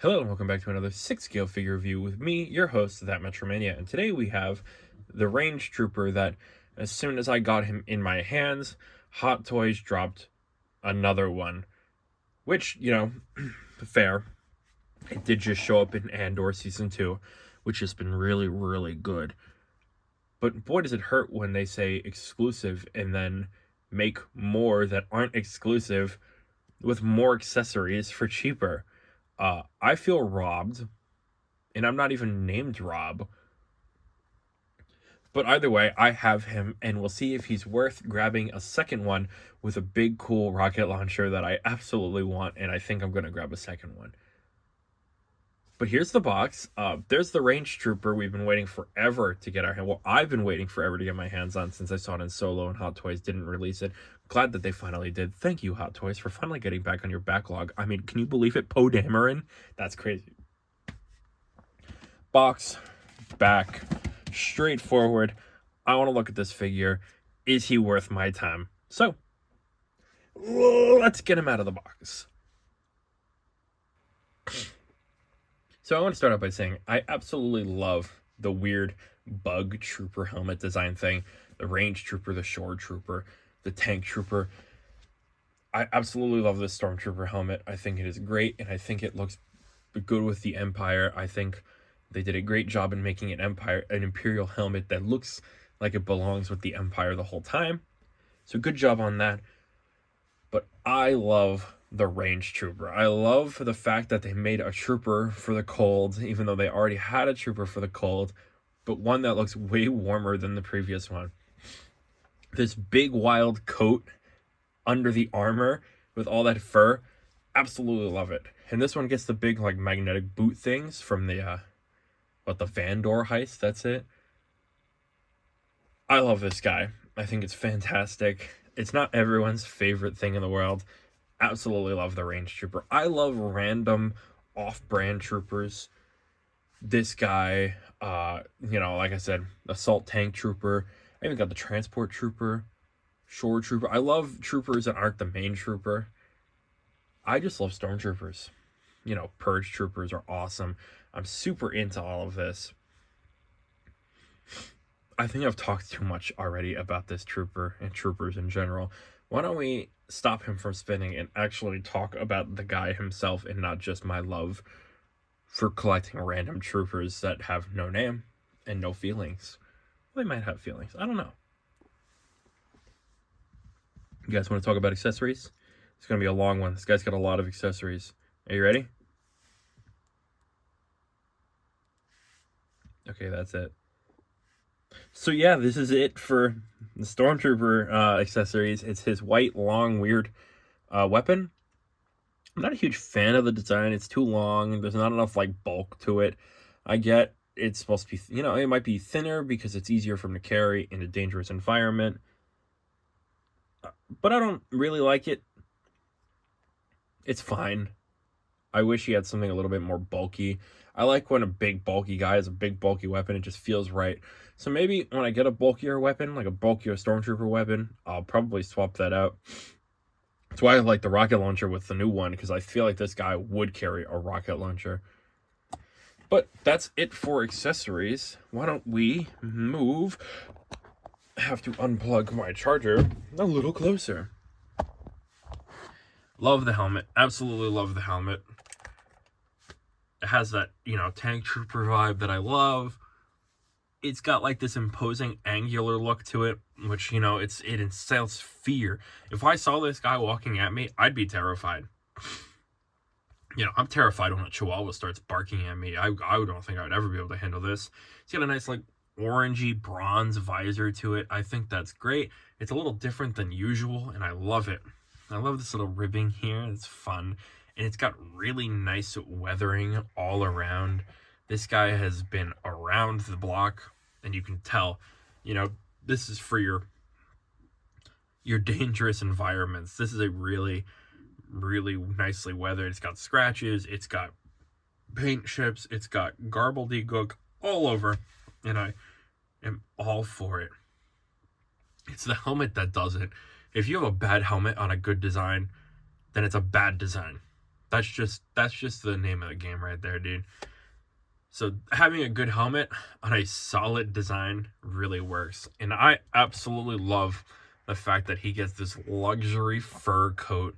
Hello and welcome back to another 6-scale figure review with me, your host, That Mania. And today we have the Range Trooper that, as soon as I got him in my hands, Hot Toys dropped another one. Which, fair. It did just show up in Andor Season 2, which has been really, really good. But boy, does it hurt when they say exclusive and then make more that aren't exclusive with more accessories for cheaper. I feel robbed, and I'm not even named Rob. But either way, I have him, and we'll see if he's worth grabbing a second one with a big, cool rocket launcher that I absolutely want, and I think I'm going to grab a second one. But here's the box. There's the Range Trooper we've been waiting forever to get our hand. Well, I've been waiting forever to get my hands on since I saw it in Solo and Hot Toys didn't release it. Glad that they finally did. Thank you, Hot Toys, for finally getting back on your backlog. I mean, can you believe it? Poe Dameron? That's crazy. Box, back, straightforward. I want to look at this figure. Is he worth my time? So, let's get him out of the box. So I want to start out by saying I absolutely love the weird bug trooper helmet design thing. The Range Trooper, the Shore Trooper, the Tank Trooper. I absolutely love this Stormtrooper helmet. I think it is great, and I think it looks good with the Empire. I think they did a great job in making an Imperial helmet that looks like it belongs with the Empire the whole time. So good job on that. But I love the Range Trooper. I love the fact that they made a trooper for the cold, even though they already had a trooper for the cold, but one that looks way warmer than the previous one. This big wild coat under the armor with all that fur, absolutely love it. And this one gets the big like magnetic boot things from the the Vandor heist. That's it. I love this guy. I think it's fantastic. It's not everyone's favorite thing in the world. Absolutely love the Range Trooper. I love random off-brand troopers. This guy, like I said, Assault Tank Trooper. I even got the Transport Trooper, Shore Trooper. I love troopers that aren't the main trooper. I just love Stormtroopers. Purge Troopers are awesome. I'm super into all of this. I think I've talked too much already about this trooper and troopers in general. Why don't we stop him from spinning and actually talk about the guy himself and not just my love for collecting random troopers that have no name and no feelings. Well, they might have feelings. I don't know. You guys want to talk about accessories? It's going to be a long one. This guy's got a lot of accessories. Are you ready? Okay, that's it. So yeah, this is it for the Stormtrooper accessories. It's his white, long, weird weapon. I'm not a huge fan of the design. It's too long. There's not enough like bulk to it. I get it's supposed to be, it might be thinner because it's easier for him to carry in a dangerous environment. But I don't really like it. It's fine. I wish he had something a little bit more bulky. I like when a big bulky guy has a big bulky weapon. It just feels right. So maybe when I get a bulkier weapon, like a bulkier Stormtrooper weapon, I'll probably swap that out. That's why I like the rocket launcher with the new one, because I feel like this guy would carry a rocket launcher. But that's it for accessories. Why don't we move? I have to unplug my charger a little closer. Love the helmet. Absolutely love the helmet. It has that, tank trooper vibe that I love. It's got like this imposing angular look to it, which, it instills fear. If I saw this guy walking at me, I'd be terrified. I'm terrified when a chihuahua starts barking at me. I don't think I would ever be able to handle this. It's got a nice like orangey bronze visor to it. I think that's great. It's a little different than usual, and I love it. I love this little ribbing here. It's fun. And it's got really nice weathering all around. This guy has been around the block, and you can tell, this is for your dangerous environments. This is a really, really nicely weathered. It's got scratches. It's got paint chips. It's got gobbledygook all over, and I am all for it. It's the helmet that does it. If you have a bad helmet on a good design, then it's a bad design. That's just the name of the game right there, dude. So having a good helmet on a solid design really works. And I absolutely love the fact that he gets this luxury fur coat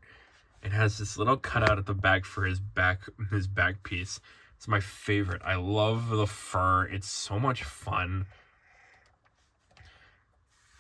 and has this little cutout at the back for his back piece. It's my favorite. I love the fur. It's so much fun.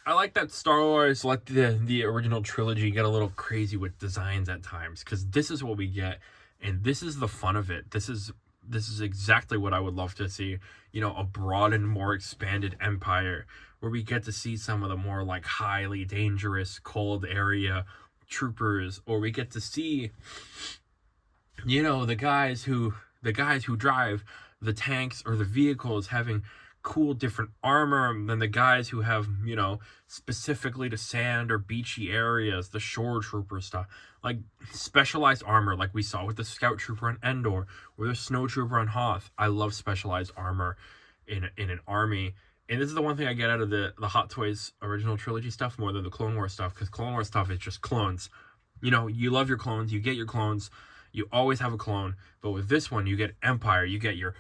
I like that Star Wars, like the original trilogy, get a little crazy with designs at times, because this is what we get, and this is the fun of it. This is exactly what I would love to see. You know, a broadened, more expanded empire where we get to see some of the more like highly dangerous cold area troopers, or we get to see, you know, the guys who drive the tanks or the vehicles having cool different armor than the guys who have, you know, specifically to sand or beachy areas, the shore trooper stuff, like specialized armor like we saw with the scout trooper on Endor or the snow trooper on Hoth. I love specialized armor in an army. And this is the one thing I get out of the Hot Toys original trilogy stuff more than the Clone Wars stuff, because Clone Wars stuff is just clones. You know, you love your clones, you get your clones, you always have a clone. But with this one, you get Empire, you get your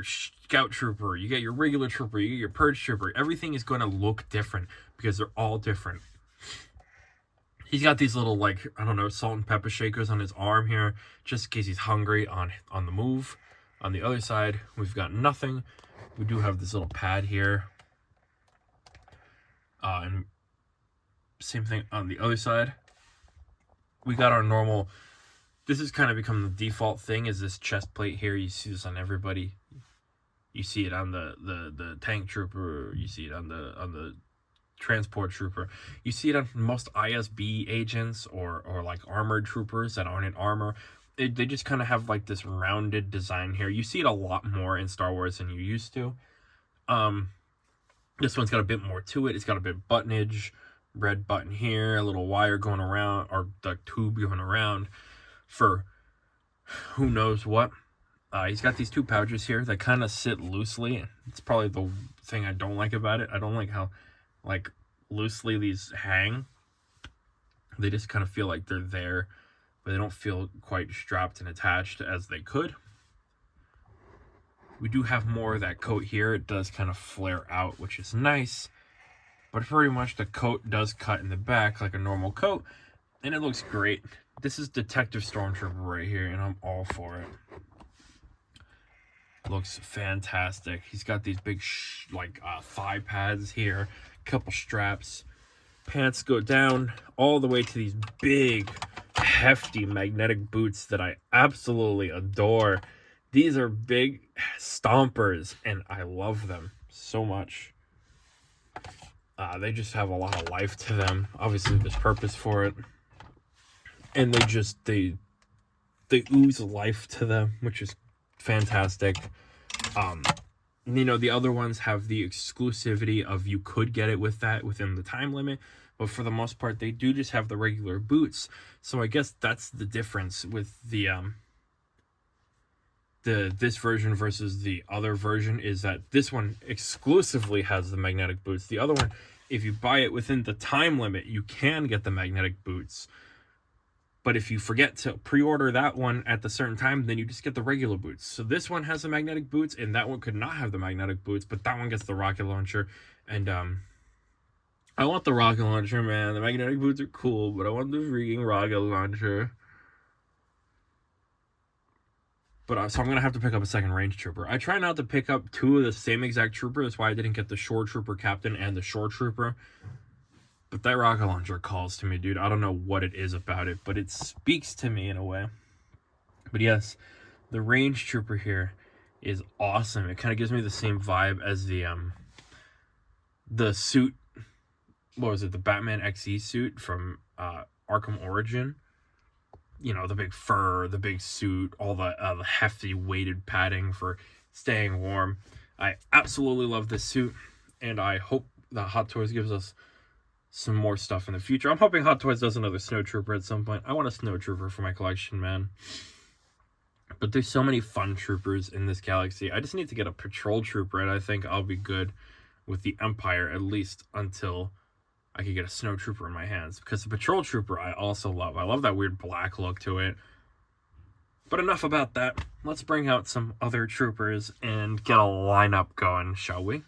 Scout Trooper, you get your regular trooper, you get your Purge Trooper. Everything is going to look different because they're all different. He's got these little, like, I don't know, salt and pepper shakers on his arm here, just in case he's hungry on the move. On the other side, we've got nothing. We do have this little pad here. And same thing on the other side. We got our normal, this has kind of become the default thing, is this chest plate here. You see this on everybody. You see it on the tank trooper, you see it on the transport trooper. You see it on most ISB agents or like armored troopers that aren't in armor. They just kind of have like this rounded design here. You see it a lot more in Star Wars than you used to. This one's got a bit more to it. It's got a bit of buttonage, red button here, a little wire going around, or the tube going around for who knows what. He's got these two pouches here that kind of sit loosely. It's probably the thing I don't like about it. I don't like how like loosely these hang. They just kind of feel like they're there, but they don't feel quite strapped and attached as they could. We do have more of that coat here. It does kind of flare out, which is nice, but pretty much the coat does cut in the back like a normal coat, and it looks great. This is Detective Stormtrooper right here, and I'm all for it. Looks fantastic. He's got these big thigh pads here, couple straps. Pants go down all the way to these big, hefty magnetic boots that I absolutely adore. These are big stompers, and I love them so much. They just have a lot of life to them. Obviously, there's purpose for it. And they ooze life to them, which is fantastic. You know, the other ones have the exclusivity of you could get it with that within the time limit, but for the most part they do just have the regular boots. So I guess that's the difference with the this version versus the other version, is that this one exclusively has the magnetic boots. The other one, if you buy it within the time limit, you can get the magnetic boots. But if you forget to pre-order that one at the certain time, then you just get the regular boots. So this one has the magnetic boots, and that one could not have the magnetic boots, but that one gets the rocket launcher. And I want the rocket launcher, man. The magnetic boots are cool, but I want the freaking rocket launcher. But so I'm going to have to pick up a second range trooper. I try not to pick up two of the same exact trooper. That's why I didn't get the shore trooper captain and the shore trooper. But that rocket launcher calls to me, dude. I don't know what it is about it, but it speaks to me in a way. But yes, the range trooper here is awesome. It kind of gives me the same vibe as the suit. What was it? The Batman XE suit from Arkham Origin. You know, the big fur, the big suit, all the hefty weighted padding for staying warm. I absolutely love this suit, and I hope that Hot Toys gives us some more stuff in the future. I'm hoping Hot Toys does another Snow Trooper at some point. I want a Snow Trooper for my collection, man. But there's so many fun troopers in this galaxy. I just need to get a Patrol Trooper, and I think I'll be good with the Empire, at least until I could get a Snow Trooper in my hands. Because the Patrol Trooper I also love. I love that weird black look to it. But enough about that. Let's bring out some other troopers and get a lineup going, shall we?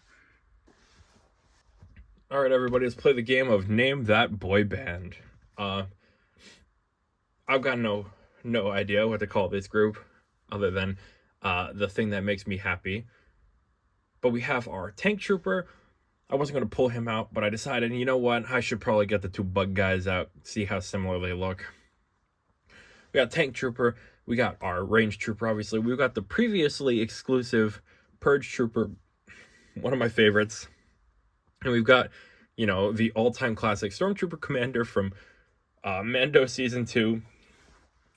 All right, everybody, let's play the game of Name That Boy Band. I've got no idea what to call this group other than the thing that makes me happy. But we have our tank trooper. I wasn't going to pull him out, but I decided, you know what? I should probably get the two bug guys out, see how similar they look. We got tank trooper. We got our range trooper, obviously. We've got the previously exclusive purge trooper, one of my favorites. And we've got, you know, the all-time classic stormtrooper commander from Mando Season 2,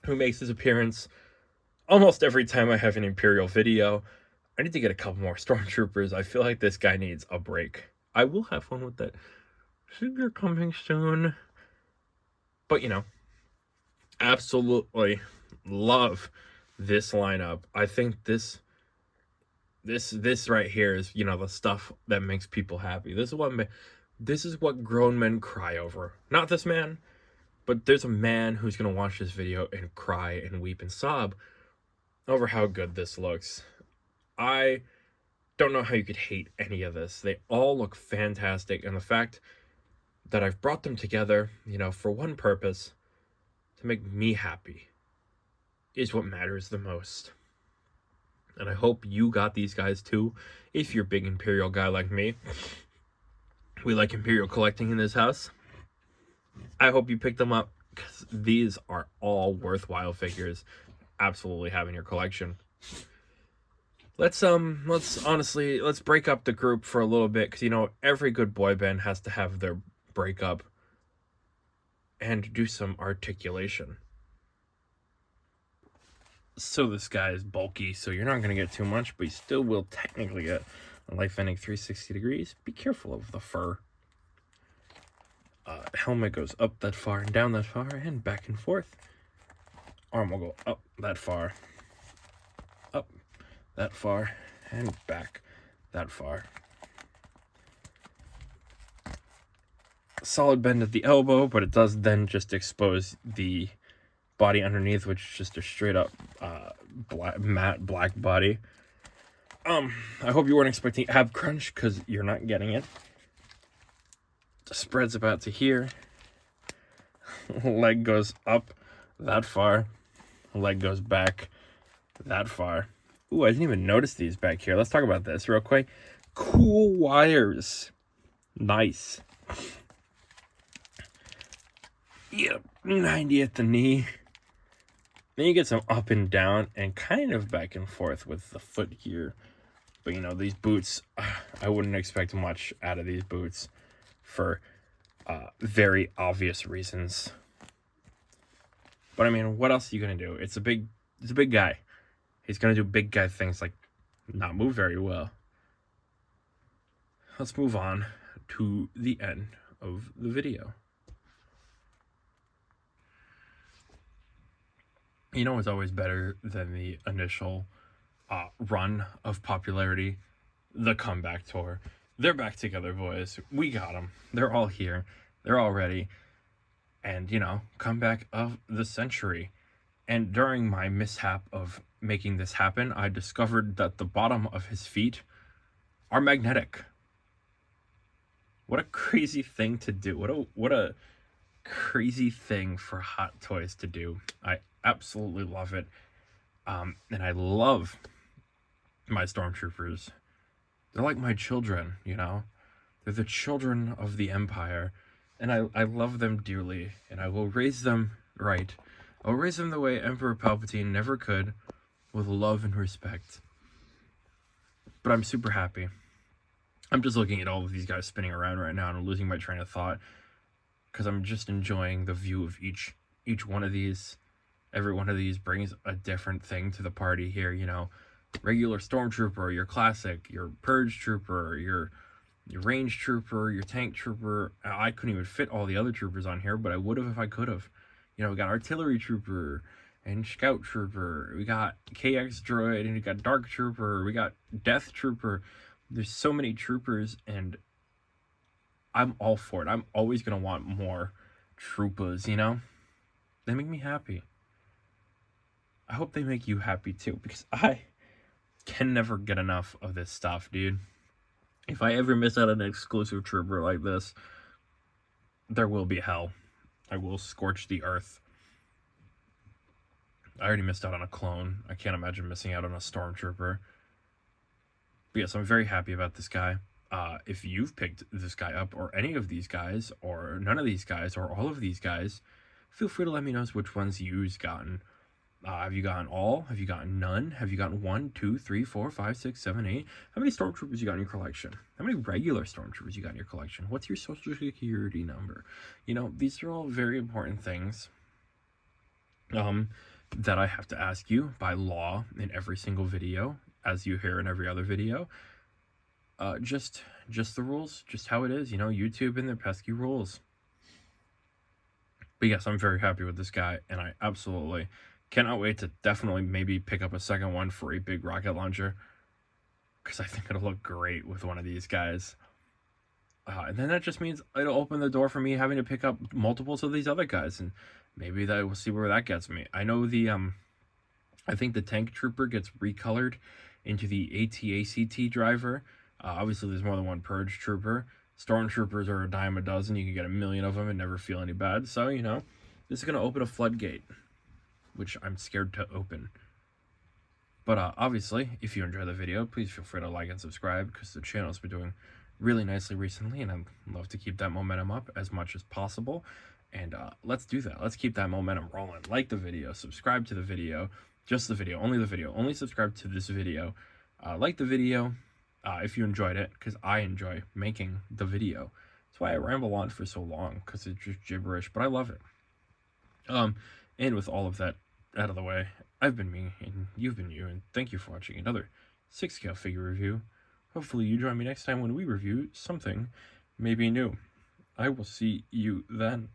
who makes his appearance almost every time I have an Imperial video. I need to get a couple more stormtroopers. I feel like this guy needs a break. I will have fun with that figure coming soon. But, you know, absolutely love this lineup. I think this right here is, you know, the stuff that makes people happy. This is what grown men cry over. Not this man, but there's a man who's going to watch this video and cry and weep and sob over how good this looks. I don't know how you could hate any of this. They all look fantastic, and the fact that I've brought them together, you know, for one purpose, to make me happy, is what matters the most. And I hope you got these guys too, if you're a big Imperial guy like me. We like Imperial collecting in this house. I hope you picked them up, because these are all worthwhile figures. Absolutely have in your collection. Let's break up the group for a little bit, because, you know, every good boy band has to have their breakup and do some articulation. So this guy is bulky, so you're not going to get too much, but you still will technically get a life-ending 360 degrees. Be careful of the fur. Helmet goes up that far and down that far and back and forth. Arm will go up that far, up that far, and back that far. Solid bend at the elbow, but it does then just expose the body underneath, which is just a straight up matte black body. I hope you weren't expecting ab crunch, because you're not getting it. The spread's about to here. Leg goes up that far. Leg goes back that far. Ooh, I didn't even notice these back here. Let's talk about this real quick. Cool wires. Nice. Yep, 90 at the knee. Then you get some up and down and kind of back and forth with the foot here. But, you know, these boots, I wouldn't expect much out of these boots for very obvious reasons. But, I mean, what else are you going to do? It's a big guy. He's going to do big guy things like not move very well. Let's move on to the end of the video. You know what's always better than the initial run of popularity? The comeback tour. They're back together, boys. We got them. They're all here. They're all ready. And, you know, comeback of the century. And during my mishap of making this happen, I discovered that the bottom of his feet are magnetic. What a crazy thing to do. What a crazy thing for Hot Toys to do. I absolutely love it. And I love my stormtroopers. They're like my children, you know? They're the children of the Empire. And I love them dearly. And I will raise them right. I'll raise them the way Emperor Palpatine never could, with love and respect. But I'm super happy. I'm just looking at all of these guys spinning around right now, and I'm losing my train of thought, because I'm just enjoying the view of each one of these. Every one of these brings a different thing to the party here, you know. Regular stormtrooper, your classic, your purge trooper, your range trooper, your tank trooper. I couldn't even fit all the other troopers on here, but I would have if I could have. You know, we got artillery trooper and scout trooper. We got KX droid, and we got dark trooper. We got death trooper. There's so many troopers, and I'm all for it. I'm always going to want more troopers, you know? They make me happy. I hope they make you happy too, because I can never get enough of this stuff, dude. If I ever miss out on an exclusive trooper like this, there will be hell. I will scorch the earth. I already missed out on a clone. I can't imagine missing out on a stormtrooper. But yes, I'm very happy about this guy. If you've picked this guy up, or any of these guys, or none of these guys, or all of these guys, feel free to let me know which ones you've gotten. Have you gotten all? Have you gotten none? Have you gotten 1, 2, 3, 4, 5, 6, 7, 8? How many stormtroopers you got in your collection? How many regular stormtroopers you got in your collection? What's your social security number? You know, these are all very important things that I have to ask you by law in every single video, as you hear in every other video. Just the rules, just how it is, you know, YouTube and their pesky rules. But yes, I'm very happy with this guy, and I absolutely cannot wait to definitely maybe pick up a second one for a big rocket launcher, because I think it'll look great with one of these guys. And then that just means it'll open the door for me having to pick up multiples of these other guys, and maybe that we'll see where that gets me. I know I think the tank trooper gets recolored into the AT-ACT driver. Obviously, there's more than one purge trooper. Stormtroopers are a dime a dozen. You can get 1,000,000 of them and never feel any bad. So, you know, this is going to open a floodgate, which I'm scared to open. But obviously, if you enjoy the video, please feel free to like and subscribe, because the channel's been doing really nicely recently, and I'd love to keep that momentum up as much as possible. And let's do that. Let's keep that momentum rolling. Like the video, subscribe to the video, just the video, only subscribe to this video. Like the video if you enjoyed it, because I enjoy making the video. That's why I ramble on for so long, because it's just gibberish, but I love it. And with all of that out of the way, I've been me, and you've been you, and thank you for watching another 6-scale figure review. Hopefully you join me next time when we review something maybe new. I will see you then.